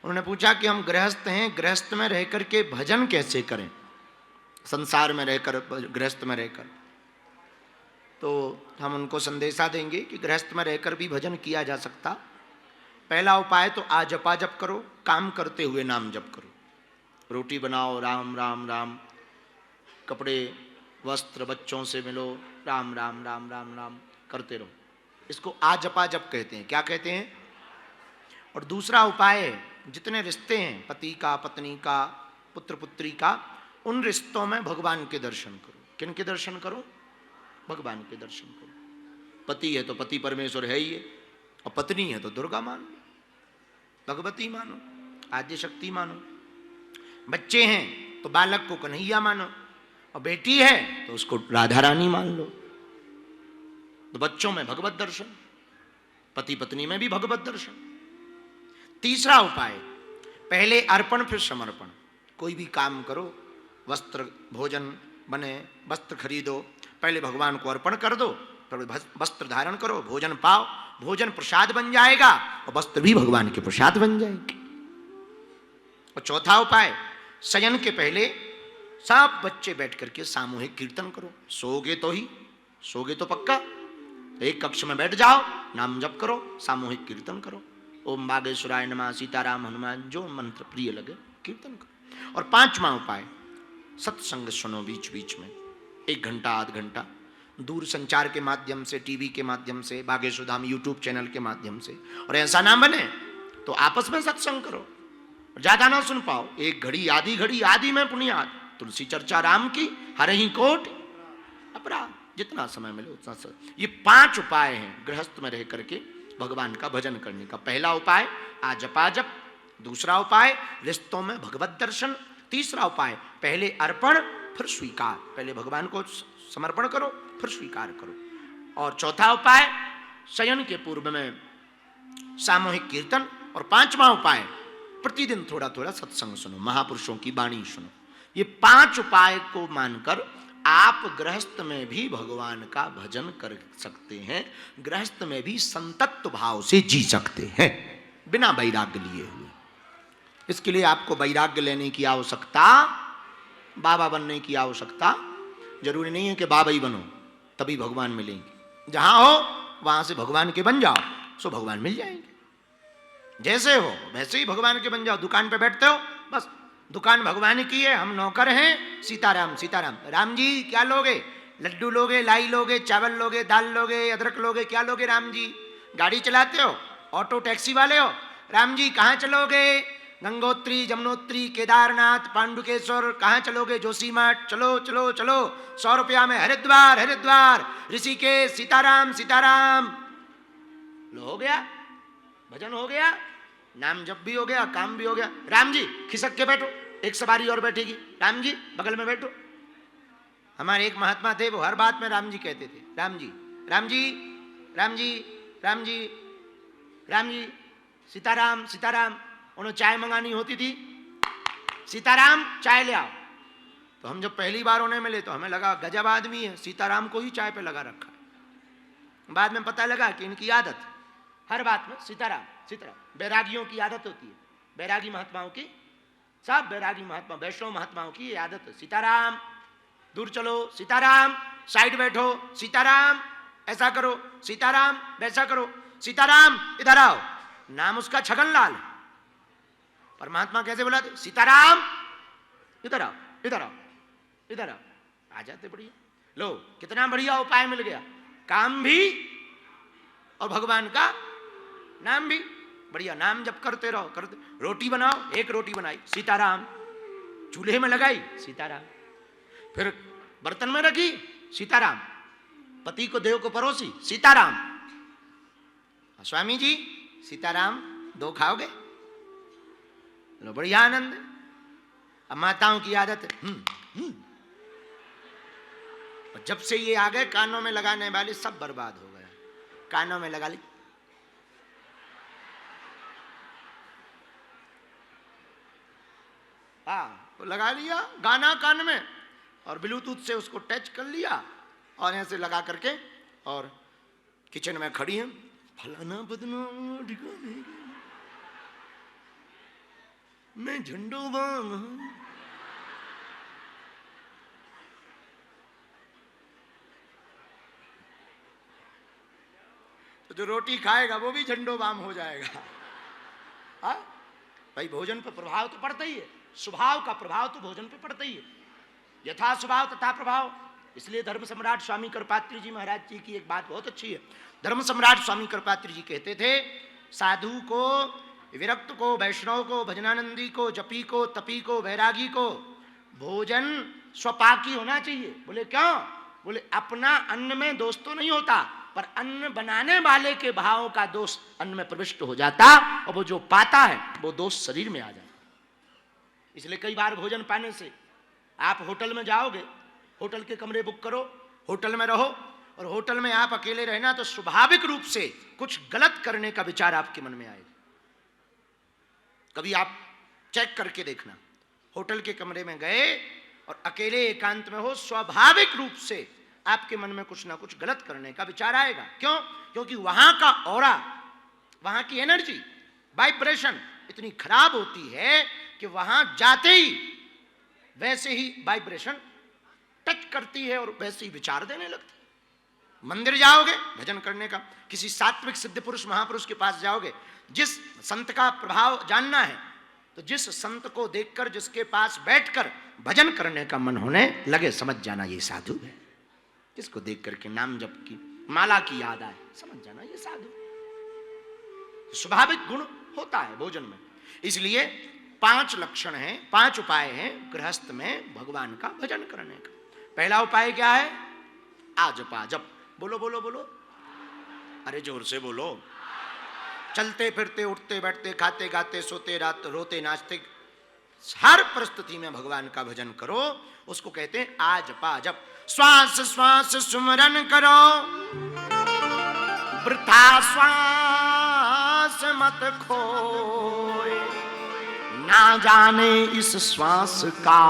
उन्होंने पूछा कि हम गृहस्थ हैं, गृहस्थ में रह करके भजन कैसे करें, संसार में रहकर, गृहस्थ में रहकर। तो हम उनको संदेशा देंगे कि गृहस्थ में रहकर भी भजन किया जा सकता। पहला उपाय तो आ जपा जप करो, काम करते हुए नाम जप करो। रोटी बनाओ, राम राम राम, कपड़े वस्त्र बच्चों से मिलो, राम राम राम राम राम करते रहो। इसको आ जपा जप कहते हैं। क्या कहते हैं? और दूसरा उपाय है, जितने रिश्ते हैं, पति का, पत्नी का, पुत्र पुत्री का, उन रिश्तों में भगवान के दर्शन करो। किन के दर्शन करो? भगवान के दर्शन करो। पति है तो पति परमेश्वर है ही है, और पत्नी है तो दुर्गा मानो, भगवती मानो, आद्य शक्ति मानो। बच्चे हैं तो बालक को कन्हैया मानो, और बेटी है तो उसको राधा रानी मान लो। तो बच्चों में भगवत दर्शन, पति पत्नी में भी भगवत दर्शन। तीसरा उपाय, पहले अर्पण फिर समर्पण। कोई भी काम करो, वस्त्र भोजन बने, वस्त्र खरीदो, पहले भगवान को अर्पण कर दो, फिर वस्त्र धारण करो, भोजन पाओ, भोजन प्रसाद बन जाएगा और वस्त्र भी भगवान के प्रसाद बन जाएंगे। और चौथा उपाय, शयन के पहले सब बच्चे बैठ करके सामूहिक कीर्तन करो। सोगे तो ही, सोगे तो पक्का, एक कक्ष में बैठ जाओ, नाम जप करो, सामूहिक कीर्तन करो। ओम बागेश्वराय नमः, सीताराम हनुमान, जो मंत्र प्रिय लगे कीर्तन करो। और पांचवा उपाय, सत्संग सुनो बीच बीच में, 1 घंटा आध घंटा, दूर संचार के माध्यम से, टीवी के माध्यम से, बागेश्वर धाम यूट्यूब चैनल के माध्यम से। और ऐसा ना बने तो आपस में सत्संग करो, ज्यादा ना सुन पाओ, 1 घड़ी आदि में पुण्याद, तुलसी चर्चा राम की, हरहि कोट अपराध, जितना समय मिले उतना समय। ये 5 उपाय हैं गृहस्थ में रह करके भगवान का भजन करने का। पहला उपाय आ जपा जप, दूसरा उपाय रिश्तों में भगवत दर्शन, तीसरा उपाय पहले अर्पण फिर स्वीकार, पहले भगवान को समर्पण करो फिर स्वीकार करो, और चौथा उपाय शयन के पूर्व में सामूहिक कीर्तन, और पांचवा उपाय प्रतिदिन थोड़ा थोड़ा सत्संग सुनो, महापुरुषों की वाणी सुनो। ये 5 उपाय को मानकर आप गृहस्थ में भी भगवान का भजन कर सकते हैं, गृहस्थ में भी संतत्व भाव से जी सकते हैं, बिना वैराग्य लिए हुए। इसके लिए आपको वैराग्य लेने की आवश्यकता, बाबा बनने की आवश्यकता जरूरी नहीं है कि बाबा ही बनो तभी भगवान मिलेंगे। जहां हो वहां से भगवान के बन जाओ, सो भगवान मिल जाएंगे। जैसे हो वैसे ही भगवान के बन जाओ। दुकान पे बैठते हो, बस दुकान भगवान की है, हम नौकर हैं, सीताराम सीताराम। राम जी क्या लोगे? लड्डू लोगे, लाई लोगे, चावल लोगे, दाल लोगे, अदरक लोगे, क्या लोगे राम जी? गाड़ी चलाते हो, ऑटो टैक्सी वाले हो, राम जी कहाँ चलोगे? गंगोत्री, जमुनोत्री, केदारनाथ, पांडुकेश्वर, कहाँ चलोगे? जोशीमठ, चलो चलो चलो, 100 रुपया में हरिद्वार हरिद्वार, ऋषिकेश, सीताराम सीताराम। लो हो गया, भजन हो गया, नाम जप भी हो गया, काम भी हो गया। राम जी खिसक के बैठो, एक सवारी और बैठेगी, राम जी बगल में बैठो। हमारे एक महात्मा थे, वो हर बात में राम जी कहते थे, राम जी राम जी राम जी राम जी राम जी, सीताराम सीताराम। उन्हें चाय मंगानी होती थी, सीताराम चाय ले आओ। तो हम जब पहली बार उन्हें मिले तो हमें लगा गजब आदमी है, सीताराम को ही चाय पे लगा रखा है। बाद में पता लगा कि इनकी आदत हर बात में सीताराम सीताराम। बैरागियों की आदत होती है, बैरागी महात्माओं की, सब बैरागी महात्मा, वैष्णव महात्माओं की ये आदत है, सीताराम, दूर चलो सीताराम, साइड बैठो सीताराम, ऐसा करो सीताराम, वैसा करो सीताराम, इधर आओ। नाम उसका छगनलाल है, परमात्मा कैसे बुलाते? सीताराम, इधर आओ इधर आओ इधर आओ, आ जाते। बढ़िया, लो कितना बढ़िया उपाय मिल गया, काम भी और भगवान का नाम भी। बढ़िया, नाम जब करते रहो करते। रोटी बनाओ, 1 रोटी बनाई सीताराम, चूल्हे में लगाई सीताराम, फिर बर्तन में रखी सीताराम, पति को देव को परोसी सीताराम, स्वामी जी सीताराम 2 खाओगे? लो बढ़िया आनंद। अब माताओं की आदत है, और जब से ये आ गए कानों में लगाने वाले सब बर्बाद हो गया। कानों में लगा ली, हाँ तो लगा लिया गाना कान में, और ब्लूटूथ से उसको टच कर लिया, और ऐसे लगा करके, और किचन में खड़ी हैं, फलाना बदना मैं झंडू बाम हूं। तो जो रोटी खाएगा वो भी झंडो बाम हो जाएगा। हाँ भाई, भोजन पर प्रभाव तो पड़ता ही है, स्वभाव का प्रभाव तो भोजन पर पड़ता ही है। यथा स्वभाव तथा प्रभाव। इसलिए धर्म सम्राट स्वामी कृपात्री जी महाराज जी की एक बात बहुत अच्छी है। धर्म सम्राट स्वामी कृपात्री जी कहते थे, साधु को, विरक्त को, वैष्णव को, भजनानंदी को, जपी को, तपी को, वैरागी को भोजन स्वपाकी होना चाहिए। बोले क्यों? बोले अपना अन्न में दोष तो नहीं होता, पर अन्न बनाने वाले के भावों का दोष अन्न में प्रविष्ट हो जाता और वो जो पाता है वो दोष शरीर में आ जाता। इसलिए कई बार भोजन पाने से आप होटल में जाओगे, होटल के कमरे बुक करो, होटल में रहो, और होटल में आप अकेले रहना तो स्वाभाविक रूप से कुछ गलत करने का विचार आपके मन में आएगा। कभी आप चेक करके देखना, होटल के कमरे में गए और अकेले एकांत में हो, स्वाभाविक रूप से आपके मन में कुछ ना कुछ गलत करने का विचार आएगा। क्यों? क्योंकि वहां का ऑरा, वहां की एनर्जी, वाइब्रेशन इतनी खराब होती है कि वहां जाते ही वैसे ही वाइब्रेशन टच करती है और वैसे ही विचार देने लगती है। मंदिर जाओगे भजन करने का, किसी सात्विक सिद्ध पुरुष महापुरुष के पास जाओगे, जिस संत का प्रभाव जानना है तो जिस संत को देखकर, जिसके पास बैठकर भजन करने का मन होने लगे, समझ जाना ये साधु है। जिसको देख करके नाम जप की, माला की याद आए, समझ जाना ये साधु। स्वाभाविक गुण होता है भोजन में। इसलिए 5 लक्षण हैं, 5 उपाय हैं गृहस्थ में भगवान का भजन करने का। पहला उपाय क्या है? आजपा जप। बोलो बोलो बोलो, अरे जोर से बोलो। चलते फिरते, उठते बैठते, खाते गाते, सोते रात, रोते नाचते, हर परिस्थिति में भगवान का भजन करो, उसको कहते हैं आजपा जप। श्वास श्वास सुमरन करो, वृथा श्वास मत खोए, ना जाने इस श्वास का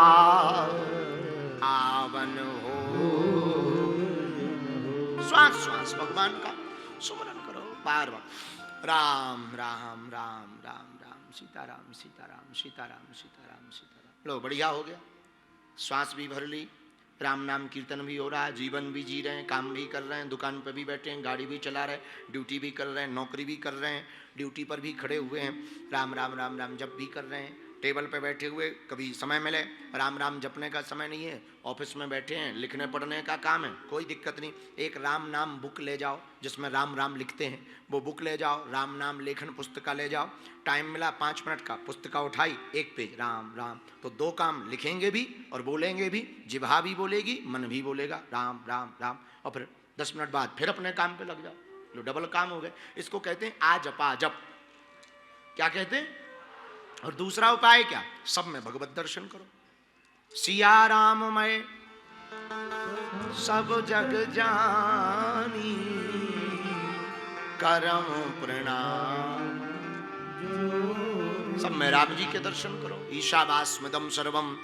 आवन हो। श्वास श्वास भगवान का सुमरन करो बार बार। राम राम राम राम राम, सीताराम सीताराम सीताराम सीताराम सीताराम। लो बढ़िया हो गया, श्वास भी भर ली, राम नाम कीर्तन भी हो रहा है, जीवन भी जी रहे हैं, काम भी कर रहे हैं, दुकान पर भी बैठे हैं, गाड़ी भी चला रहे हैं, ड्यूटी भी कर रहे हैं, नौकरी भी कर रहे हैं, ड्यूटी पर भी खड़े हुए हैं, राम राम राम राम जप भी कर रहे हैं, टेबल पे बैठे हुए, कभी समय मिले राम राम जपने का समय नहीं है, ऑफिस में बैठे हैं, लिखने पढ़ने का काम है, कोई दिक्कत नहीं, एक राम नाम बुक ले जाओ जिसमें राम राम लिखते हैं, वो बुक ले जाओ, राम नाम लेखन पुस्तिका ले जाओ। टाइम मिला 5 मिनट का, पुस्तिका उठाई, 1 पेज राम राम, तो 2 काम लिखेंगे भी और बोलेंगे भी, जिह्वा भी बोलेगी, मन भी बोलेगा राम राम राम, और फिर 10 मिनट बाद फिर अपने काम पे लग जाओ, लो डबल काम हो गए। इसको कहते हैं आजपा जप। क्या कहते हैं? और दूसरा उपाय क्या? सब में भगवत दर्शन करो। सिया राम मैं सब जग जानी, करम प्रणाम। सब में राम जी के दर्शन करो। ईशावास्मदम सर्वम,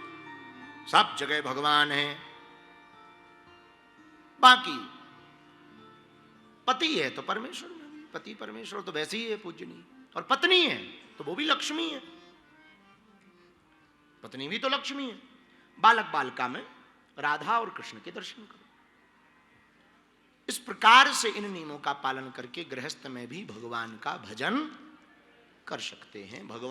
सब जगह भगवान है। बाकी पति है तो परमेश्वर में, पति परमेश्वर तो वैसे ही है पूजनीय, और पत्नी है तो वो भी लक्ष्मी है, पत्नी भी तो लक्ष्मी है। बालक बालिका में राधा और कृष्ण के दर्शन करो। इस प्रकार से इन नियमों का पालन करके गृहस्थ में भी भगवान का भजन कर सकते हैं। भगवान